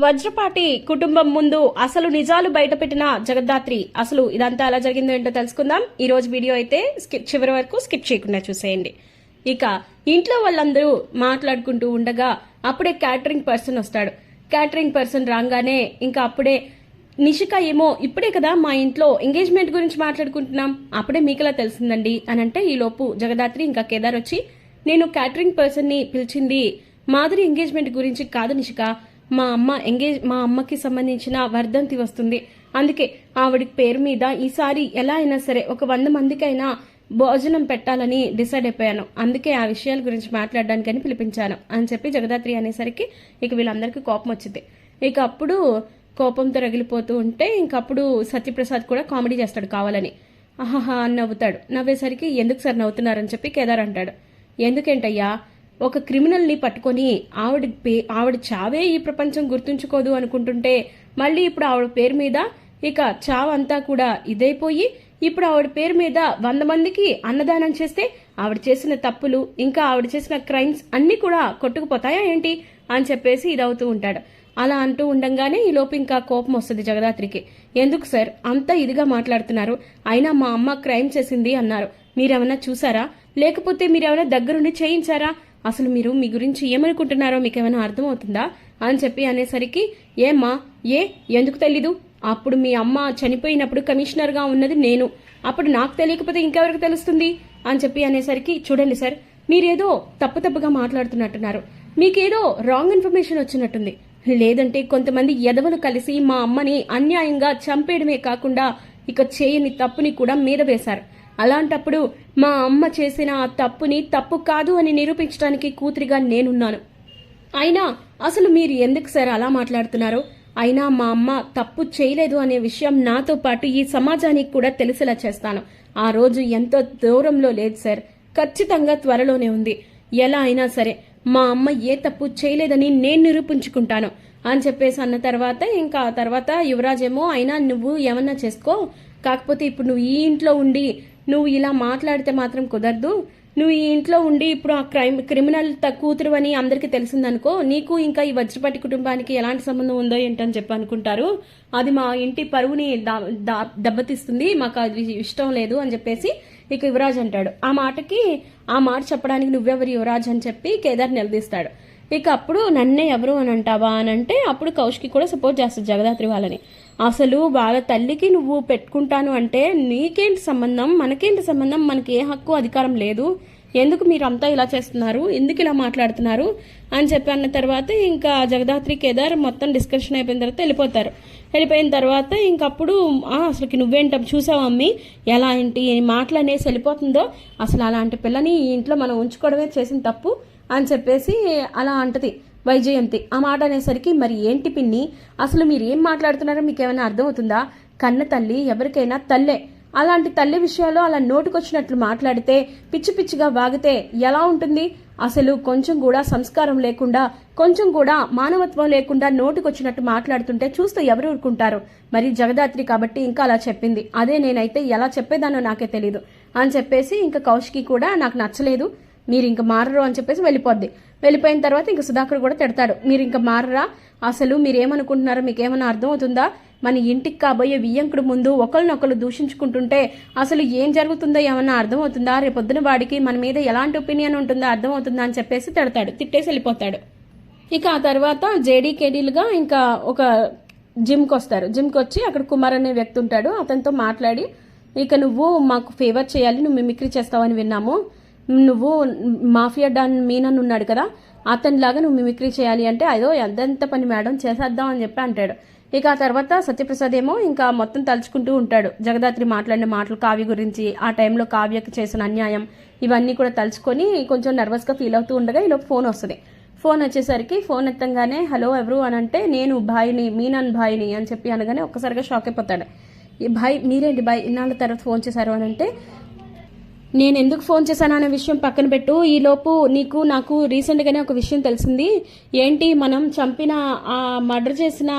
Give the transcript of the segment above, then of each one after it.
వజ్రపాటి కుటుంబం ముందు అసలు నిజాలు బయటపెట్టిన జగద్ధాత్రి. అసలు ఇదంతా ఎలా జరిగిందో ఏంటో తెలుసుకుందాం. ఈ రోజు వీడియో అయితే చివరి వరకు స్కిప్ చేయకుండా చూసేయండి. ఇక ఇంట్లో వాళ్ళందరూ మాట్లాడుకుంటూ ఉండగా అప్పుడే క్యాటరింగ్ పర్సన్ వస్తాడు. క్యాటరింగ్ పర్సన్ రాగానే ఇంకా అప్పుడే నిషిక ఏమో ఇప్పుడే కదా మా ఇంట్లో ఎంగేజ్మెంట్ గురించి మాట్లాడుకుంటున్నాం, అప్పుడే మీకులా తెలిసిందండి అని అంటే ఈలోపు జగదాత్రి ఇంకా కేదార్ వచ్చి, నేను క్యాటరింగ్ పర్సన్ ని పిలిచింది మాధురి ఎంగేజ్మెంట్ గురించి కాదు నిషిక, మా అమ్మకి సంబంధించిన వర్ధంతి వస్తుంది, అందుకే ఆవిడ పేరు మీద ఈసారి ఎలా అయినా సరే ఒక 100 మందికైనా భోజనం పెట్టాలని డిసైడ్ అయిపోయాను, అందుకే ఆ విషయాల గురించి మాట్లాడడానికని పిలిపించాను అని చెప్పి జగదాత్రి అనేసరికి ఇక వీళ్ళందరికీ కోపం వచ్చింది. ఇక అప్పుడు కోపంతో రగిలిపోతూ ఉంటే ఇంకప్పుడు సత్యప్రసాద్ కూడా కామెడీ చేస్తాడు కావాలని. ఆహాహా అని నవ్వుతాడు. నవ్వేసరికి ఎందుకు సార్ నవ్వుతున్నారని చెప్పి కేదార్ అంటాడు. ఎందుకేంటయ్యా, ఒక క్రిమినల్ని పట్టుకొని ఆవిడ చావే ఈ ప్రపంచం గుర్తుంచుకోదు అనుకుంటుంటే మళ్ళీ ఇప్పుడు ఆవిడ పేరు మీద ఇక చావంతా కూడా ఇదైపోయి ఇప్పుడు ఆవిడ పేరు మీద 100 మందికి అన్నదానం చేస్తే ఆవిడ చేసిన తప్పులు ఇంకా ఆవిడ చేసిన క్రైమ్స్ అన్ని కూడా కొట్టుకుపోతాయా ఏంటి అని చెప్పేసి ఇదవుతూ ఉంటాడు. అలా అంటూ ఉండంగానే ఈ లోపు ఇంకా కోపం వస్తుంది జగదాత్రికి. ఎందుకు సార్ అంత ఇదిగా మాట్లాడుతున్నారు, అయినా మా అమ్మ క్రైమ్ చేసింది అన్నారు, మీరేమన్నా చూసారా, లేకపోతే మీరేమైనా దగ్గరుండి చేయించారా, అసలు మీరు మీ గురించి ఏమనుకుంటున్నారో మీకేమైనా అర్థమవుతుందా అని చెప్పి అనేసరికి, ఏమ్మా ఎందుకు తెలీదు, అప్పుడు మీ అమ్మ చనిపోయినప్పుడు కమిషనర్గా ఉన్నది నేను, అప్పుడు నాకు తెలియకపోతే ఇంకెవరికి తెలుస్తుంది అని చెప్పి అనేసరికి, చూడండి సార్ మీరేదో తప్పుగా మాట్లాడుతున్నట్టున్నారు, మీకేదో రాంగ్ ఇన్ఫర్మేషన్ వచ్చినట్టుంది, లేదంటే కొంతమంది ఎదవలు కలిసి మా అమ్మని అన్యాయంగా చంపేయడమే కాకుండా ఇక చేయని తప్పుని కూడా మీద వేశారు, అలాంటప్పుడు మా అమ్మ చేసిన ఆ తప్పుని తప్పు కాదు అని నిరూపించడానికి కూతురిగా నేనున్నాను, అయినా అసలు మీరు ఎందుకు సార్ అలా మాట్లాడుతున్నారు, అయినా మా అమ్మ తప్పు చేయలేదు అనే విషయం నాతో పాటు ఈ సమాజానికి కూడా తెలిసేలా చేస్తాను, ఆ రోజు ఎంతో దూరంలో లేదు సార్, ఖచ్చితంగా త్వరలోనే ఉంది, ఎలా అయినా సరే మా అమ్మ ఏ తప్పు చేయలేదని నేను నిరూపించుకుంటాను అని చెప్పేసి అన్న తర్వాత ఇంకా తర్వాత యువరాజ్ ఏమో, అయినా నువ్వు ఏమన్నా చేసుకో, కాకపోతే ఇప్పుడు నువ్వు ఈ ఇంట్లో ఉండి నువ్వు ఇలా మాట్లాడితే మాత్రం కుదరదు, నువ్వు ఈ ఇంట్లో ఉండి ఇప్పుడు ఆ క్రిమినల్ కూతురు అని అందరికీ తెలిసిందనుకో, నీకు ఇంకా ఈ వజ్రపాటి కుటుంబానికి ఎలాంటి సంబంధం ఉందో ఏంటని చెప్పి అనుకుంటారు, అది మా ఇంటి పరువుని దెబ్బతీస్తుంది, మాకు అది ఇష్టం లేదు అని చెప్పేసి ఇక యువరాజ్ అంటాడు. ఆ మాట చెప్పడానికి నువ్వెవరు యువరాజ్ అని చెప్పి కేదార్ నిలదీస్తాడు. ఇక అప్పుడు నన్నే ఎవరు అని అంటావా అని అంటే అప్పుడు కౌశికి కూడా సపోర్ట్ చేస్తుంది జగదాత్రి వాళ్ళని. అసలు వాళ్ళ తల్లికి నువ్వు పెట్టుకుంటాను అంటే నీకేంటి సంబంధం, మనకేంటి సంబంధం, మనకి ఏ హక్కు అధికారం లేదు, ఎందుకు మీరు అంతా ఇలా చేస్తున్నారు, ఎందుకు ఇలా మాట్లాడుతున్నారు అని చెప్పి అన్న తర్వాత ఇంకా జగదాత్రి కేదార్ మొత్తం డిస్కషన్ అయిపోయిన తర్వాత వెళ్ళిపోయిన తర్వాత ఇంకప్పుడు అసలుకి నువ్వేంట చూసావు అమ్మి ఎలా ఏంటి మాటలనేసి వెళ్ళిపోతుందో, అసలు అలాంటి పిల్లని ఈ ఇంట్లో మనం ఉంచుకోవడమే చేసిన తప్పు అని చెప్పేసి అలా అంటది వైజయంతి. ఆ మాట అనేసరికి, మరి ఏంటి పిన్ని అసలు మీరు ఏం మాట్లాడుతున్నారో మీకేమైనా అర్థమవుతుందా, కన్న తల్లి ఎవరికైనా తల్లే, అలాంటి తల్లి విషయాల్లో అలా నోటుకొచ్చినట్లు మాట్లాడితే పిచ్చిగా వాగితే ఎలా ఉంటుంది, అసలు కొంచెం కూడా సంస్కారం లేకుండా కొంచెం కూడా మానవత్వం లేకుండా నోటుకొచ్చినట్టు మాట్లాడుతుంటే చూస్తూ ఎవరు ఊరుకుంటారు, మరి జగదాత్రి కాబట్టి ఇంకా అలా చెప్పింది, అదే నేనైతే ఎలా చెప్పేదానో నాకే తెలీదు అని చెప్పేసి ఇంకా కౌశికి కూడా నాకు నచ్చలేదు, మీరు ఇంకా మారరు అని చెప్పేసి వెళ్ళిపోయిన తర్వాత ఇంకా సుధాకర్ కూడా తిడతాడు, మీరు ఇంకా మారరా, అసలు మీరేమనుకుంటున్నారో మీకేమైనా అర్థమవుతుందా, మన ఇంటికి కాబోయే వియ్యంకుడు ముందు ఒకరినొకరు దూషించుకుంటుంటే అసలు ఏం జరుగుతుందో ఏమన్నా అర్థమవుతుందా, రేపొద్దున వాడికి మన మీద ఎలాంటి ఒపీనియన్ ఉంటుందో అర్థమవుతుందా అని చెప్పేసి తిట్టేసి వెళ్ళిపోతాడు. ఇక ఆ తర్వాత జేడీకేడీలుగా ఇంకా ఒక జిమ్కి వస్తారు. జిమ్కి వచ్చి అక్కడ కుమార్ అనే వ్యక్తి ఉంటాడు, అతనితో మాట్లాడి, ఇక నువ్వు మాకు ఫేవర్ చేయాలి, నువ్వు మిమిక్రీ చేస్తావని విన్నాము, నువ్వు మాఫియా డాన్ మీనన్ ఉన్నాడు కదా అతనిలాగా నువ్వు మిమిక్రీ చేయాలి అంటే, అదో ఎంత పని మేడం చేసేద్దాం అని చెప్పి అంటాడు. ఇక ఆ తర్వాత సత్యప్రసాద్ ఏమో ఇంకా మొత్తం తలుచుకుంటూ ఉంటాడు జగదాత్రి మాట్లాడిన మాటలు, కావ్య గురించి, ఆ టైంలో కావ్యకి చేసిన అన్యాయం ఇవన్నీ కూడా తలుచుకొని కొంచెం నర్వస్గా ఫీల్ అవుతూ ఉండగా ఈలోపు ఫోన్ వస్తుంది. ఫోన్ వచ్చేసరికి ఫోన్ ఎత్తంగానే హలో ఎవరు అని అంటే, నేను భాయిని, మీనన్ భాయిని అని చెప్పి అనగానే ఒక్కసారిగా షాక్ అయిపోతాడు. ఈ భాయ్ మీరేంటి భాయ్ ఇన్నాళ్ళ తర్వాత ఫోన్ చేశారు అని అంటే, నేను ఎందుకు ఫోన్ చేశాను అనే విషయం పక్కన పెట్టు, ఈలోపు నాకు రీసెంట్గానే ఒక విషయం తెలిసింది, ఏంటి మనం చంపిన ఆ మర్డర్ చేసిన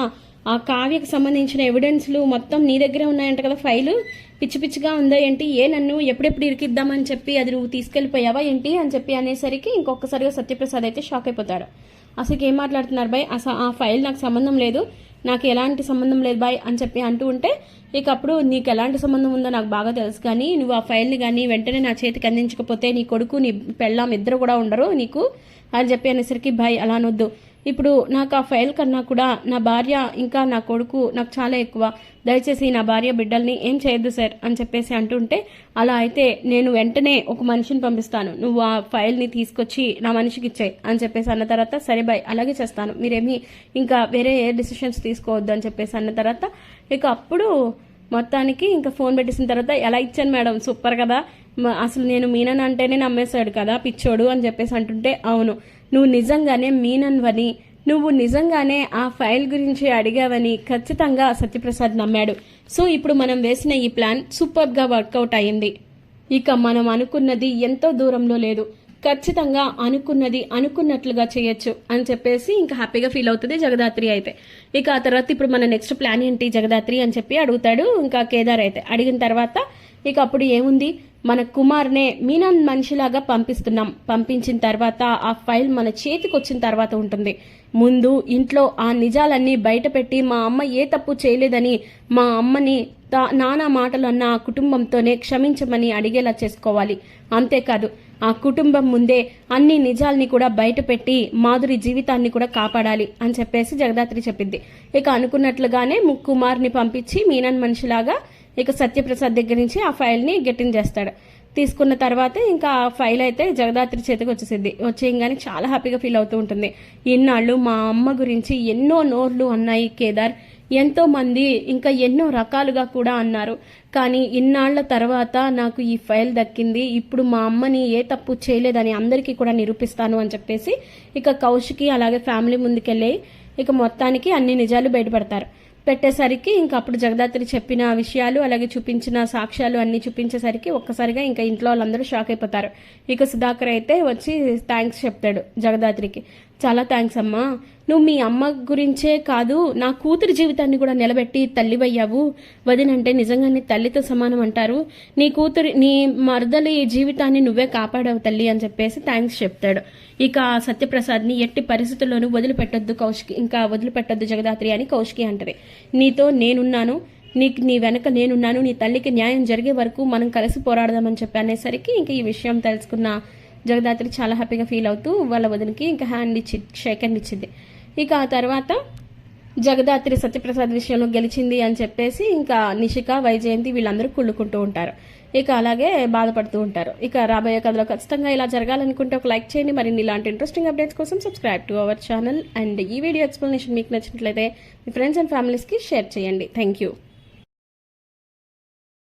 ఆ కావ్యకు సంబంధించిన ఎవిడెన్స్లు మొత్తం నీ దగ్గరే ఉన్నాయంట కదా, ఫైలు పిచ్చిగా ఉందా ఏంటి, నన్ను ఎప్పుడెప్పుడు ఇరికిద్దామని చెప్పి అది నువ్వు తీసుకెళ్ళిపోయావా ఏంటి అని చెప్పి అనేసరికి ఇంకొకసారిగా సత్యప్రసాద్ అయితే షాక్ అయిపోతాడు. అసలు ఏం మాట్లాడుతున్నారు బాయ్, అసలు ఆ ఫైల్ నాకు సంబంధం లేదు, నాకు ఎలాంటి సంబంధం లేదు బాయ్ అని చెప్పి అంటూ ఉంటే, ఇక అప్పుడు నీకు ఎలాంటి సంబంధం ఉందో నాకు బాగా తెలుసు, కానీ నువ్వు ఆ ఫైల్ని కానీ వెంటనే నా చేతికి అందించకపోతే నీ కొడుకు నీ పెళ్ళాం ఇద్దరు కూడా ఉండరు నీకు అని చెప్పి అనేసరికి బాయ్ అలా అనొద్దు, ఇప్పుడు నాకు ఆ ఫైల్ కన్నా కూడా నా భార్య ఇంకా నా కొడుకు నాకు చాలా ఎక్కువ, దయచేసి నా భార్య బిడ్డల్ని ఏం చేయొద్దు సార్ అని చెప్పేసి అంటుంటే, అలా అయితే నేను వెంటనే ఒక మనిషిని పంపిస్తాను, నువ్వు ఆ ఫైల్ని తీసుకొచ్చి నా మనిషికి ఇచ్చాయి అని చెప్పేసి అన్న తర్వాత, సరే బాయ్ అలాగే చేస్తాను, మీరేమీ ఇంకా వేరే ఏ డిసిషన్స్ తీసుకోవద్దు అని చెప్పేసి అన్న తర్వాత, ఇక అప్పుడు మొత్తానికి ఇంకా ఫోన్ పెట్టేసిన తర్వాత, ఎలా ఇచ్చాను మేడం సూపర్ కదా, అసలు నేను మీనన్ అంటేనే నమ్మేశాడు కదా పిచ్చోడు అని చెప్పేసి అంటుంటే, అవును నువ్వు నిజంగానే మీనన్వని, నువ్వు నిజంగానే ఆ ఫైల్ గురించి అడిగావని ఖచ్చితంగా సత్యప్రసాద్ నమ్మాడు. సో ఇప్పుడు మనం వేసిన ఈ ప్లాన్ సూపర్గా వర్కౌట్ అయింది. ఇక మనం అనుకున్నది ఎంతో దూరంలో లేదు, ఖచ్చితంగా అనుకున్నది అనుకున్నట్లుగా చేయొచ్చు అని చెప్పేసి ఇంకా హ్యాపీగా ఫీల్ అవుతుంది జగదాత్రి అయితే. ఇక ఆ తర్వాత ఇప్పుడు మన నెక్స్ట్ ప్లాన్ ఏంటి జగదాత్రి అని చెప్పి అడుగుతాడు ఇంకా కేదార్ అయితే. అడిగిన తర్వాత ఇక అప్పుడు ఏముంది, మన కుమార్నే మీనన్ మనిషిలాగా పంపిస్తున్నాం, పంపించిన తర్వాత ఆ ఫైల్ మన చేతికి వచ్చిన తర్వాత ఉంటుంది, ముందు ఇంట్లో ఆ నిజాలన్నీ బయట పెట్టి మా అమ్మ ఏ తప్పు చేయలేదని మా అమ్మని నానా మాటలు అన్న ఆ కుటుంబంతోనే క్షమించమని అడిగేలా చేసుకోవాలి. అంతేకాదు ఆ కుటుంబం ముందే అన్ని నిజాల్ని కూడా బయట పెట్టి మాధురి జీవితాన్ని కూడా కాపాడాలి అని చెప్పేసి జగదాత్రి చెప్పింది. ఇక అనుకున్నట్లుగానే కుమార్ని పంపించి మీనన్ మనిషిలాగా ఇక సత్యప్రసాద్ దగ్గర నుంచి ఆ ఫైల్ని గెట్టించేస్తాడు. తీసుకున్న తర్వాత ఇంకా ఆ ఫైల్ అయితే జగదాత్రి చేతికి వచ్చేసింది. వచ్చేయంగానే చాలా హ్యాపీగా ఫీల్ అవుతూ ఉంటుంది. ఇన్నాళ్ళు మా అమ్మ గురించి ఎన్నో నోర్లు అన్నాయి కేదార్, ఎంతో మంది ఇంకా ఎన్నో రకాలుగా కూడా అన్నారు, కానీ ఇన్నాళ్ల తర్వాత నాకు ఈ ఫైల్ దక్కింది, ఇప్పుడు మా అమ్మని ఏ తప్పు చేయలేదని అందరికీ కూడా నిరూపిస్తాను అని చెప్పేసి ఇక కౌశికి అలాగే ఫ్యామిలీ ముందుకెళ్ళి ఇక మొత్తానికి అన్ని నిజాలు బయటపడతారు. పెట్టేసరికి ఇంకా అప్పుడు జగదాత్రి చెప్పిన విషయాలు అలాగే చూపించిన సాక్ష్యాలు అన్నీ చూపించేసరికి ఒక్కసారిగా ఇంకా ఇంట్లో వాళ్ళందరూ షాక్ అయిపోతారు. ఇక సుధాకర్ అయితే వచ్చి థ్యాంక్స్ చెప్తాడు జగదాత్రికి. చాలా థ్యాంక్స్ అమ్మా, నువ్వు మీ అమ్మ గురించే కాదు నా కూతురి జీవితాన్ని కూడా నిలబెట్టి తల్లివయ్యావు, వదినంటే నిజంగానే తల్లితో సమానం అంటారు, నీ కూతురి నీ మరదలి జీవితాన్ని నువ్వే కాపాడావు తల్లి అని చెప్పేసి థ్యాంక్స్ చెప్తాడు. ఇక సత్యప్రసాద్ని ఎట్టి పరిస్థితుల్లోనూ వదిలిపెట్టొద్దు కౌశికి, ఇంకా వదిలిపెట్టొద్దు జగదాత్రి అని కౌశికి అంటది. నీతో నేనున్నాను, నీ వెనక నేనున్నాను, నీ తల్లికి న్యాయం జరిగే వరకు మనం కలిసి పోరాడదామని చెప్పి అనేసరికి ఇంకా ఈ విషయం తెలుసుకున్న జగదాత్రి చాలా హ్యాపీగా ఫీల్ అవుతూ వాళ్ళ వదినకి ఇంకా షేక్ హ్యాండ్ ఇచ్చింది. ఇక ఆ తర్వాత జగదాత్రి సత్యప్రసాద్ విషయంలో గెలిచింది అని చెప్పేసి ఇంకా నిషిక వైజయంతి వీళ్ళందరూ కుళ్ళుకుంటూ ఉంటారు. ఇక అలాగే బాధపడుతూ ఉంటారు. ఇక రాబోయే కథలో ఖచ్చితంగా ఇలా జరగాలనుకుంటే ఒక లైక్ చేయండి. మరిన్ని ఇలాంటి ఇంట్రెస్టింగ్ అప్డేట్స్ కోసం subscribe to our channel. And ఈ వీడియో ఎక్స్ప్లెనేషన్ మీకు నచ్చినట్లయితే మీ ఫ్రెండ్స్ అండ్ ఫ్యామిలీస్కి షేర్ చేయండి. Thank you.